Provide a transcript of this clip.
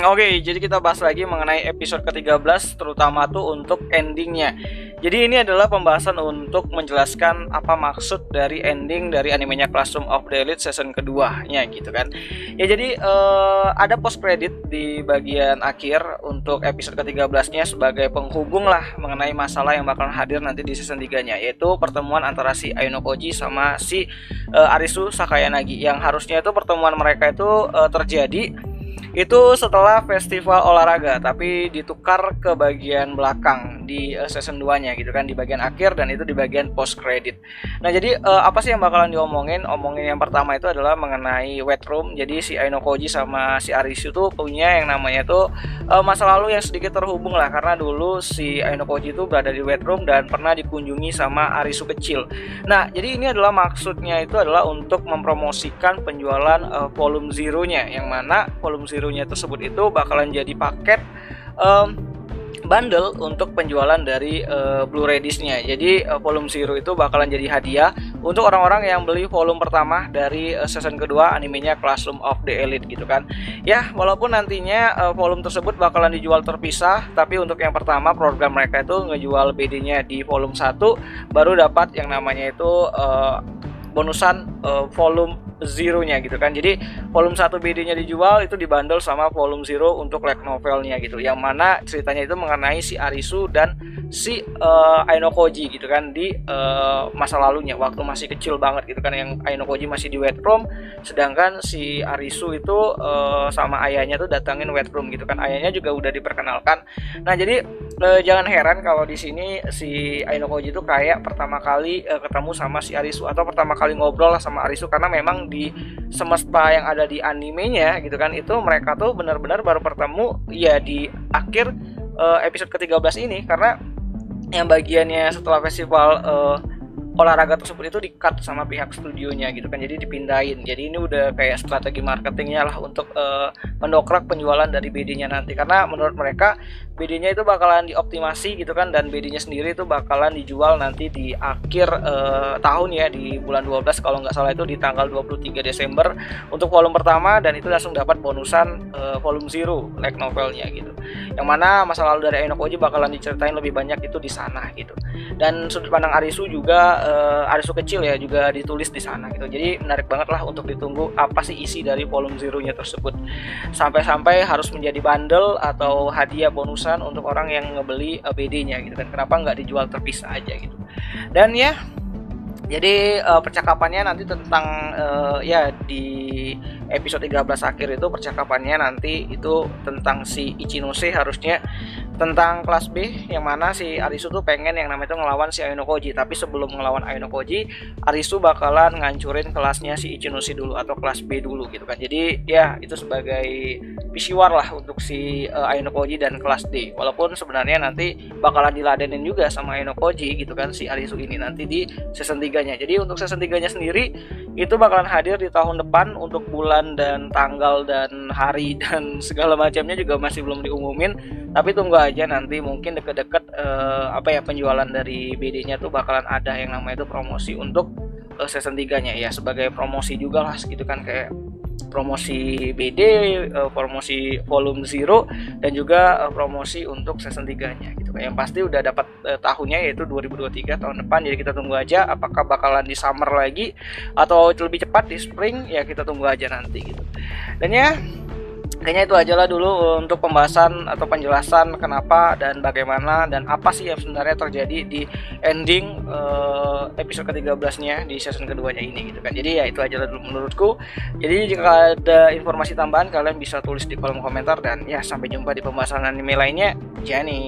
Oke, jadi kita bahas lagi mengenai episode ke-13, terutama tuh untuk endingnya. Jadi ini adalah pembahasan untuk menjelaskan apa maksud dari ending dari animenya Classroom of the Elite season keduanya gitu kan. Ya jadi ada post credit di bagian akhir untuk episode ke-13-nya sebagai penghubung lah mengenai masalah yang bakalan hadir nanti di season 3-nya, yaitu pertemuan antara si Aino Koji sama si Arisu Sakayanagi, yang harusnya itu pertemuan mereka itu terjadi itu setelah festival olahraga, tapi ditukar ke bagian belakang di season 2-nya gitu kan, di bagian akhir, dan itu di bagian post credit. Nah, jadi apa sih yang bakalan diomongin? Omongin yang pertama itu adalah mengenai wet room. Jadi si Aino Koji sama si Arisu tuh punya yang namanya tuh masa lalu yang sedikit terhubung lah, karena dulu si Aino Koji itu berada di wet room dan pernah dikunjungi sama Arisu kecil. Nah, jadi ini adalah maksudnya itu adalah untuk mempromosikan penjualan volume zero-nya, yang mana volume zero-nya tersebut itu bakalan jadi paket bundle untuk penjualan dari Blu-ray disc-nya. Jadi volume zero itu bakalan jadi hadiah untuk orang-orang yang beli volume pertama dari season kedua animenya Classroom of the Elite gitu kan. Ya, walaupun nantinya volume tersebut bakalan dijual terpisah, tapi untuk yang pertama program mereka itu ngejual BD-nya di volume 1, baru dapat yang namanya itu bonusan volume zero-nya gitu kan. Jadi volume 1 BD-nya dijual itu dibundle sama volume zero untuk light novelnya gitu, yang mana ceritanya itu mengenai si Arisu dan si Aino Koji gitu kan di masa lalunya waktu masih kecil banget gitu kan, yang Aino Koji masih di wet room, sedangkan si Arisu itu sama ayahnya tuh datangin wet room gitu kan. Ayahnya juga udah diperkenalkan. Nah, jadi jangan heran kalau di sini si Aino Koji itu kayak pertama kali ketemu sama si Arisu, atau pertama kali ngobrol lah sama Arisu, karena memang di semesta yang ada di animenya gitu kan, itu mereka tuh benar-benar baru bertemu ya di akhir episode ke-13 ini, karena yang bagiannya setelah festival olahraga tersebut itu di-cut sama pihak studionya gitu kan, jadi dipindahin. Jadi ini udah kayak strategi marketingnya lah untuk mendokrak penjualan dari BD-nya nanti, karena menurut mereka BD-nya itu bakalan dioptimasi gitu kan, dan BD-nya sendiri itu bakalan dijual nanti di akhir tahun ya, di bulan 12 kalau nggak salah, itu di tanggal 23 Desember untuk volume pertama, dan itu langsung dapat bonusan volume zero light novelnya gitu, yang mana masa lalu dari Aino Koji bakalan diceritain lebih banyak itu di sana gitu. Dan sudut pandang Arisu juga Arisu kecil ya juga ditulis di sana gitu. Jadi menarik banget lah untuk ditunggu apa sih isi dari volume zero-nya tersebut, sampai-sampai harus menjadi bundle atau hadiah bonusan untuk orang yang ngebeli BD-nya gitu kan. Kenapa nggak dijual terpisah aja gitu. Dan ya, jadi percakapannya nanti tentang ya di episode 13 akhir itu percakapannya nanti itu tentang si Ichinose, harusnya tentang kelas B, yang mana si Arisu tuh pengen yang namanya itu ngelawan si Aino Koji, tapi sebelum ngelawan Aino Koji, Arisu bakalan ngancurin kelasnya si Ichinose dulu atau kelas B dulu gitu kan. Jadi ya itu sebagai pisiwar lah untuk si Aino Koji dan kelas D, walaupun sebenarnya nanti bakalan diladenin juga sama Aino Koji gitu kan si Arisu ini nanti di season 3-nya. Jadi untuk season 3-nya sendiri itu bakalan hadir di tahun depan, untuk bulan dan tanggal dan hari dan segala macamnya juga masih belum diumumin, tapi tunggu aja nanti, mungkin deket-deket penjualan dari BD-nya tuh bakalan ada yang namanya itu promosi untuk season 3-nya ya, sebagai promosi juga lah gitu kan, kayak promosi BD, promosi volume zero, dan juga promosi untuk season 3-nya gitu. Yang pasti udah dapat tahunnya yaitu 2023 tahun depan. Jadi kita tunggu aja apakah bakalan di summer lagi atau lebih cepat di spring, ya kita tunggu aja nanti gitu. Dan ya kayaknya itu aja lah dulu untuk pembahasan atau penjelasan kenapa dan bagaimana dan apa sih yang sebenarnya terjadi di ending episode ke-13-nya di season keduanya ini gitu kan. Jadi ya itu aja lah dulu menurutku. Jadi jika ada informasi tambahan kalian bisa tulis di kolom komentar, dan ya sampai jumpa di pembahasan anime lainnya. Jani.